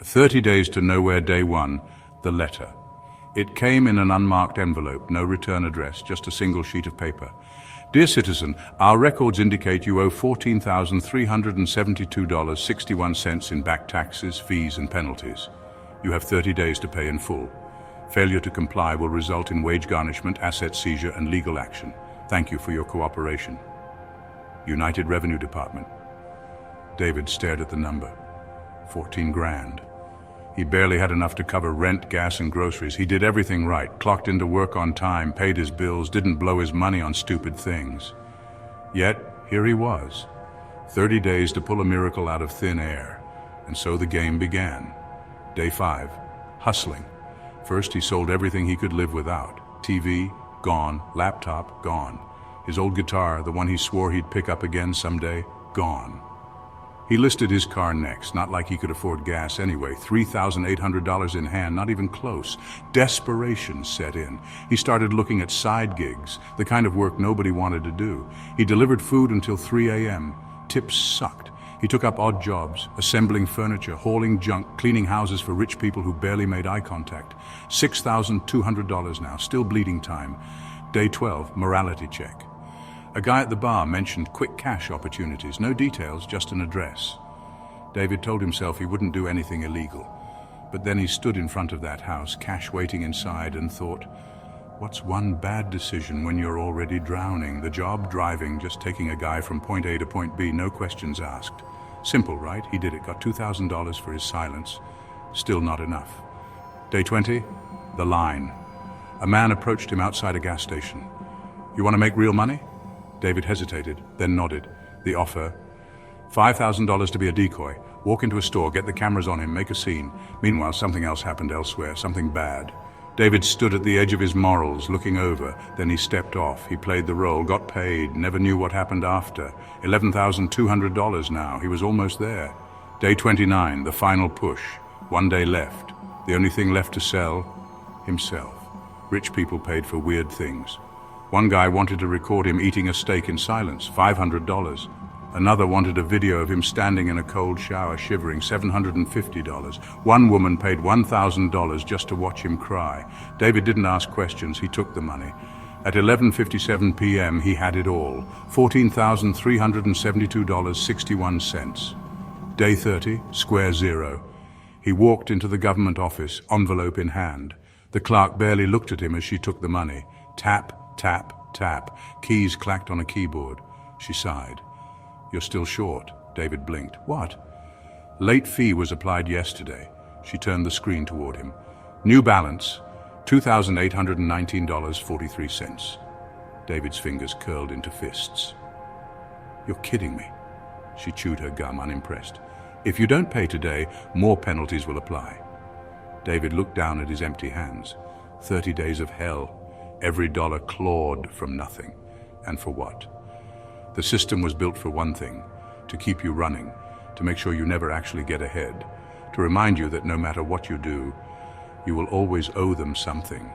30 days to nowhere, day one, the letter. It came in an unmarked envelope, no return address, just a single sheet of paper. Dear citizen, our records indicate you owe $14,372.61 in back taxes, fees, and penalties. You have 30 days to pay in full. Failure to comply will result in wage garnishment, asset seizure, and legal action. Thank you for your cooperation. United Revenue Department. David stared at the number. 14 grand. He barely had enough to cover rent, gas, and groceries. He did everything right, clocked into work on time, paid his bills, didn't blow his money on stupid things. Yet, here he was. 30 days to pull a miracle out of thin air. And so the game began. Day 5. Hustling. First, he sold everything he could live without. TV, gone. Laptop, gone. His old guitar, the one he swore he'd pick up again someday, gone. He listed his car next, not like he could afford gas anyway. $3,800 in hand, not even close. Desperation set in. He started looking at side gigs, the kind of work nobody wanted to do. He delivered food until 3 a.m. Tips sucked. He took up odd jobs, assembling furniture, hauling junk, cleaning houses for rich people who barely made eye contact. $6,200 now, still bleeding time. Day 12, morality check. A guy at the bar mentioned quick cash opportunities, no details, just an address. David told himself he wouldn't do anything illegal. But then he stood in front of that house, cash waiting inside, and thought, what's one bad decision when you're already drowning? The job, driving, just taking a guy from point A to point B, no questions asked. Simple, right? He did it, got $2,000 for his silence. Still not enough. Day 20, the line. A man approached him outside a gas station. You want to make real money? David hesitated, then nodded. The offer, $5,000 to be a decoy. Walk into a store, get the cameras on him, make a scene. Meanwhile, something else happened elsewhere, something bad. David stood at the edge of his morals, looking over. Then he stepped off. He played the role, got paid, never knew what happened after. $11,200 now. He was almost there. Day 29, the final push. 1 day left. The only thing left to sell, himself. Rich people paid for weird things. One guy wanted to record him eating a steak in silence, $500. Another wanted a video of him standing in a cold shower, shivering, $750. One woman paid $1,000 just to watch him cry. David didn't ask questions, he took the money. At 11:57 p.m. he had it all, $14,372.61. Day 30, square zero. He walked into the government office, envelope in hand. The clerk barely looked at him as she took the money. Tap, tap, tap. Keys clacked on a keyboard. She sighed. You're still short. David blinked. What? Late fee was applied yesterday. She turned the screen toward him. New balance, $2,819.43. David's fingers curled into fists. You're kidding me. She chewed her gum, unimpressed. If you don't pay today, more penalties will apply. David looked down at his empty hands. 30 days of hell. Every dollar clawed from nothing. And for what? The system was built for one thing, to keep you running, to make sure you never actually get ahead, to remind you that no matter what you do, you will always owe them something.